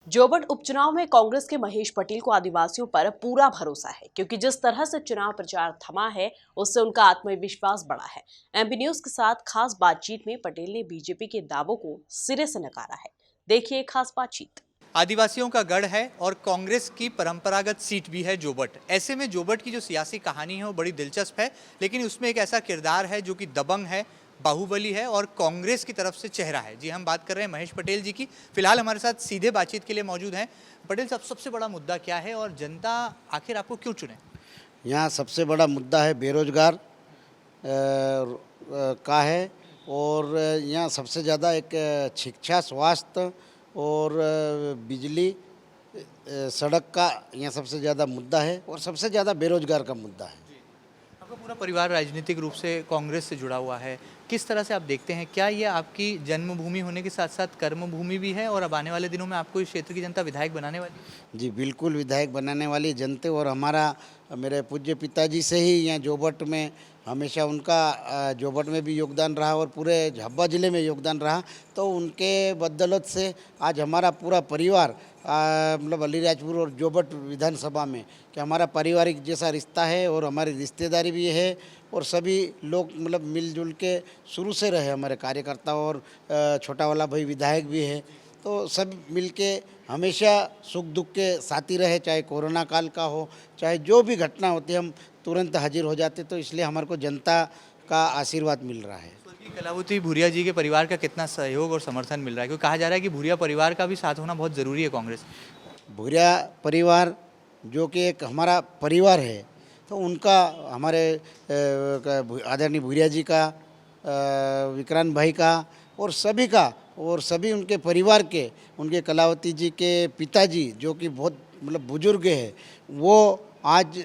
जोबट उपचुनाव में कांग्रेस के महेश पटेल को आदिवासियों पर पूरा भरोसा है, क्योंकि जिस तरह से चुनाव प्रचार थमा है उससे उनका आत्मविश्वास बढ़ा है। एमपी न्यूज के साथ खास बातचीत में पटेल ने बीजेपी के दावों को सिरे से नकारा है। देखिए खास बातचीत। आदिवासियों का गढ़ है और कांग्रेस की परंपरागत सीट भी है जोबट। ऐसे में जोबट की जो सियासी कहानी है वो बड़ी दिलचस्प है, लेकिन उसमें एक ऐसा किरदार है जो कि दबंग है, बाहुबली है और कांग्रेस की तरफ से चेहरा है। जी, हम बात कर रहे हैं महेश पटेल जी की। फिलहाल हमारे साथ सीधे बातचीत के लिए मौजूद हैं। पटेल साहब, सबसे बड़ा मुद्दा क्या है और जनता आखिर आपको क्यों चुने? यहाँ सबसे बड़ा मुद्दा है बेरोजगार का है। और यहाँ सबसे ज़्यादा एक शिक्षा, स्वास्थ्य और बिजली, सड़क का यहाँ सबसे ज़्यादा मुद्दा है और सबसे ज़्यादा बेरोजगार का मुद्दा है। आपका पूरा परिवार राजनीतिक रूप से कांग्रेस से जुड़ा हुआ है, किस तरह से आप देखते हैं? क्या ये आपकी जन्मभूमि होने के साथ साथ कर्मभूमि भी है और अब आने वाले दिनों में आपको इस क्षेत्र की जनता विधायक बनाने वाली है? जी बिल्कुल, विधायक बनाने वाली जनते और हमारा मेरे पूज्य पिताजी से ही यहाँ जोबट में हमेशा उनका जोबट में भी योगदान रहा और पूरे झाबुआ ज़िले में योगदान रहा। तो उनके बदौलत से आज हमारा पूरा परिवार मतलब अलीराजपुर और जोबट विधानसभा में कि हमारा पारिवारिक जैसा रिश्ता है और हमारी रिश्तेदारी भी है और सभी लोग मतलब मिलजुल के शुरू से रहे। हमारे कार्यकर्ता और छोटा वाला भाई विधायक भी है, तो सब मिलके हमेशा सुख दुख के साथी रहे, चाहे कोरोना काल का हो, चाहे जो भी घटना होती है हम तुरंत हाजिर हो जाते। तो इसलिए हमारे को जनता का आशीर्वाद मिल रहा है। स्वर्गीय कलावती भूरिया जी के परिवार का कितना सहयोग और समर्थन मिल रहा है? क्योंकि कहा जा रहा है कि भूरिया परिवार का भी साथ होना बहुत ज़रूरी है कांग्रेस। भूरिया परिवार जो कि एक हमारा परिवार है, तो उनका हमारे आदरणीय भूरिया जी का, विक्रांत भाई का और सभी का और सभी उनके परिवार के, उनके कलावती जी के पिताजी जो कि बहुत मतलब बुजुर्ग है, वो आज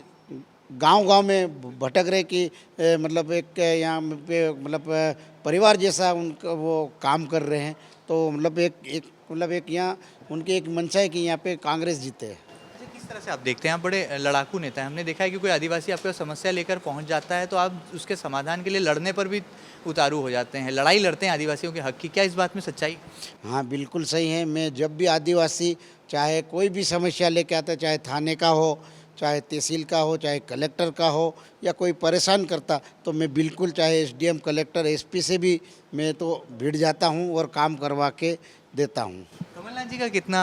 गांव-गांव में भटक रहे कि मतलब एक यहाँ पे मतलब परिवार जैसा उनका वो काम कर रहे हैं। तो मतलब एक यहाँ उनकी एक मंशा है कि यहाँ पे कांग्रेस जीते। अच्छा, किस तरह से आप देखते हैं? आप बड़े लड़ाकू नेता हैं। हमने देखा है कि कोई आदिवासी आपके पास समस्या लेकर पहुंच जाता है तो आप उसके समाधान के लिए लड़ने पर भी उतारू हो जाते हैं, लड़ाई लड़ते हैं आदिवासियों के हक की। क्या इस बात में सच्चाई? हाँ बिल्कुल सही है। मैं जब भी आदिवासी चाहे कोई भी समस्या लेके आता है, चाहे थाने का हो, चाहे तहसील का हो, चाहे कलेक्टर का हो या कोई परेशान करता, तो मैं बिल्कुल चाहे एसडीएम, कलेक्टर, एसपी से भी मैं तो भिड़ जाता हूँ और काम करवा के देता हूँ। कमलनाथ जी का कितना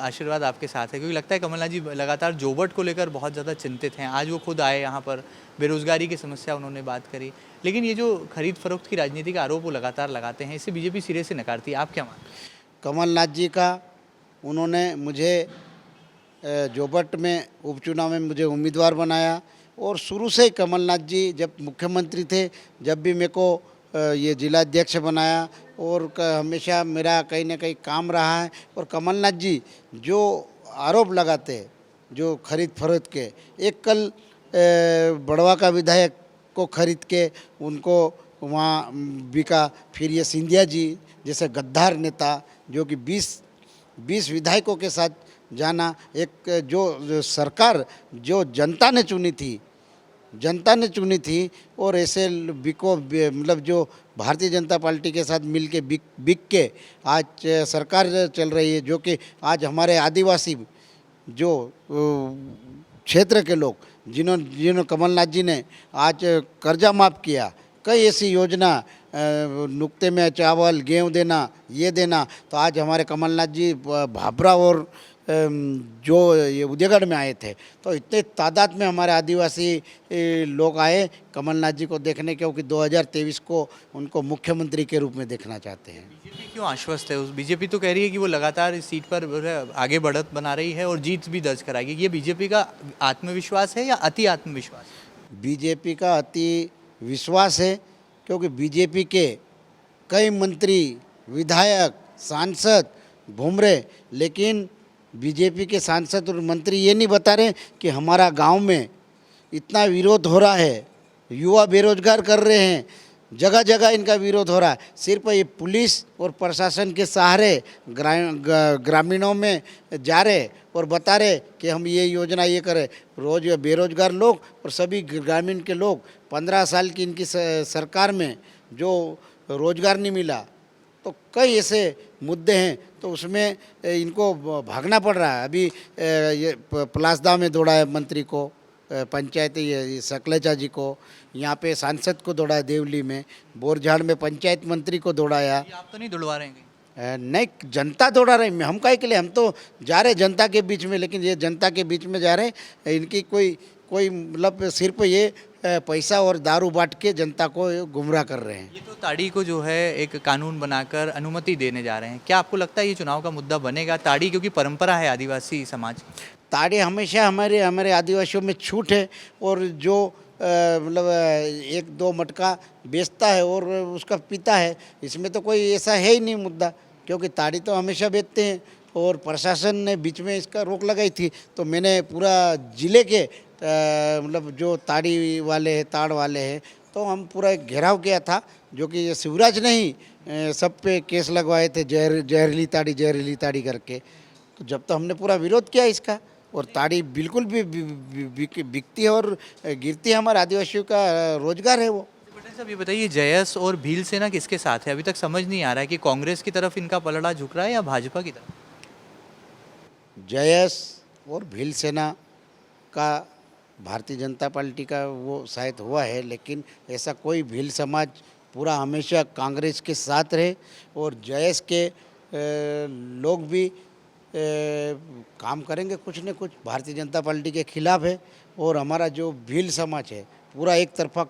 आशीर्वाद आपके साथ है? क्योंकि लगता है कमलनाथ जी लगातार जोबट को लेकर बहुत ज़्यादा चिंतित हैं। आज वो खुद आए यहाँ पर, बेरोजगारी की समस्या उन्होंने बात करी, लेकिन ये जो खरीद फरोख्त की राजनीति का आरोप वो लगातार लगाते हैं, इससे बीजेपी सिरे से नकारती है। आप क्या मानते हैं? कमलनाथ जी का उन्होंने मुझे जोबट में उपचुनाव में मुझे उम्मीदवार बनाया और शुरू से ही कमलनाथ जी जब मुख्यमंत्री थे, जब भी मेरे को ये जिलाध्यक्ष बनाया और हमेशा मेरा कहीं ना कहीं काम रहा है। और कमलनाथ जी जो आरोप लगाते हैं, जो खरीद फरोख्त के, एक कल बड़वा का विधायक को खरीद के उनको वहाँ बिका, फिर ये सिंधिया जी जैसे गद्दार नेता जो कि 20 विधायकों के साथ जाना, एक जो सरकार जो जनता ने चुनी थी और ऐसे बिको मतलब जो भारतीय जनता पार्टी के साथ मिल के बिक के आज सरकार चल रही है, जो कि आज हमारे आदिवासी जो क्षेत्र के लोग जिन्होंने कमलनाथ जी ने आज कर्जा माफ़ किया, कई ऐसी योजना, नुक्ते में चावल गेहूँ देना, ये देना, तो आज हमारे कमलनाथ जी भाभरा और जो ये उदयगढ़ में आए थे, तो इतने तादाद में हमारे आदिवासी लोग आए कमलनाथ जी को देखने, क्योंकि 2023 को उनको मुख्यमंत्री के रूप में देखना चाहते हैं। बीजेपी क्यों आश्वस्त है? बीजेपी तो कह रही है कि वो लगातार इस सीट पर आगे बढ़त बना रही है और जीत भी दर्ज कराएगी। ये बीजेपी का आत्मविश्वास है या अति आत्मविश्वास? बीजेपी का अति विश्वास है, क्योंकि बीजेपी के कई मंत्री, विधायक, सांसद घूम रहे, लेकिन बीजेपी के सांसद और मंत्री ये नहीं बता रहे कि हमारा गांव में इतना विरोध हो रहा है, युवा बेरोजगार कर रहे हैं, जगह जगह इनका विरोध हो रहा है। सिर्फ ये पुलिस और प्रशासन के सहारे ग्रामीणों में जा रहे और बता रहे कि हम ये योजना ये करें। रोज बेरोजगार लोग और सभी ग्रामीण के लोग 15 साल की इनकी सरकार में जो रोजगार नहीं मिला, तो कई ऐसे मुद्दे हैं तो उसमें इनको भागना पड़ रहा है। अभी ये पलासदा में दौड़ा है मंत्री को, पंचायत ये सकलेचा जी को, यहाँ पे सांसद को दौड़ा है देवली में, बोरझाड़ में पंचायत मंत्री को दौड़ाया। ये आप तो नहीं दौड़वा रहे हैं कहीं? नहीं, जनता दौड़ा रही, हम काहे के लिए, हम तो जा रहे जनता के बीच में, लेकिन ये जनता के बीच में जा रहे हैं, इनकी कोई मतलब सिर्फ ये पैसा और दारू बांट के जनता को गुमराह कर रहे हैं। ये तो ताड़ी को जो है एक कानून बनाकर अनुमति देने जा रहे हैं, क्या आपको लगता है ये चुनाव का मुद्दा बनेगा? ताड़ी क्योंकि परंपरा है आदिवासी समाज की। ताड़ी हमेशा हमारे आदिवासियों में छूट है, और जो मतलब 1-2 मटका बेचता है और उसका पीता है, इसमें तो कोई ऐसा है ही नहीं मुद्दा, क्योंकि ताड़ी तो हमेशा बेचते हैं। और प्रशासन ने बीच में इसका रोक लगाई थी, तो मैंने पूरा ज़िले के मतलब जो ताड़ी वाले हैं, ताड़ वाले हैं, तो हम पूरा एक घेराव किया था, जो कि ये शिवराज नहीं सब पे केस लगवाए थे, जहरीली ताड़ी करके। तो जब तो हमने पूरा विरोध किया इसका, और ताड़ी बिल्कुल भी बिकती है और गिरती है, हमारे आदिवासियों का रोजगार है वो। पटेल साहब ये बताइए, जयस और भील सेना किसके साथ है? अभी तक समझ नहीं आ रहा है कि कांग्रेस की तरफ इनका पलड़ा झुक रहा है या भाजपा की तरफ। जयस और भील सेना का भारतीय जनता पार्टी का वो शायद हुआ है, लेकिन ऐसा कोई भील समाज पूरा हमेशा कांग्रेस के साथ रहे, और जयस के लोग भी काम करेंगे कुछ न कुछ भारतीय जनता पार्टी के खिलाफ है। और हमारा जो भील समाज है पूरा एक तरफा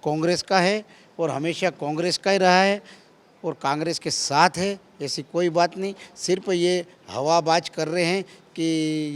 कांग्रेस का है, और हमेशा कांग्रेस का ही रहा है, और कांग्रेस के साथ है, ऐसी कोई बात नहीं। सिर्फ ये हवाबाज कर रहे हैं कि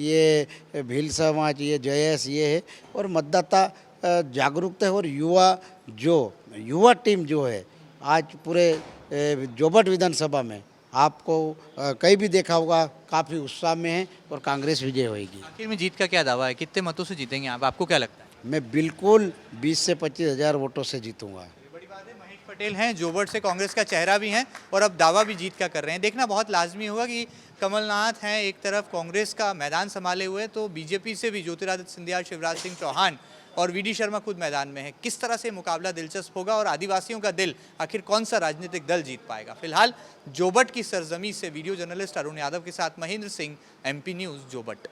ये भील समाज, ये जयस, ये है, और मतदाता जागरूकता है। और युवा टीम जो है आज पूरे जोबट विधानसभा में आपको कहीं भी देखा होगा, काफ़ी उत्साह में है, और कांग्रेस विजय होगी। आखिर में जीत का क्या दावा है? कितने मतों से जीतेंगे आप? आपको क्या लगता है? मैं बिल्कुल 20 से 25 हज़ार वोटों से जीतूंगा। बड़ी बात है। महेश पटेल हैं, जोबट से कांग्रेस का चेहरा भी हैं, और अब दावा भी जीत का कर रहे हैं। देखना बहुत लाजमी होगा कि कमलनाथ हैं एक तरफ कांग्रेस का मैदान संभाले हुए, तो बीजेपी से भी ज्योतिरादित्य सिंधिया, शिवराज सिंह चौहान और वीडी शर्मा खुद मैदान में है। किस तरह से मुकाबला दिलचस्प होगा, और आदिवासियों का दिल आखिर कौन सा राजनीतिक दल जीत पाएगा? फिलहाल जोबट की सरजमी से वीडियो जर्नलिस्ट अरुण यादव के साथ महेंद्र सिंह, MP न्यूज़, जोबट।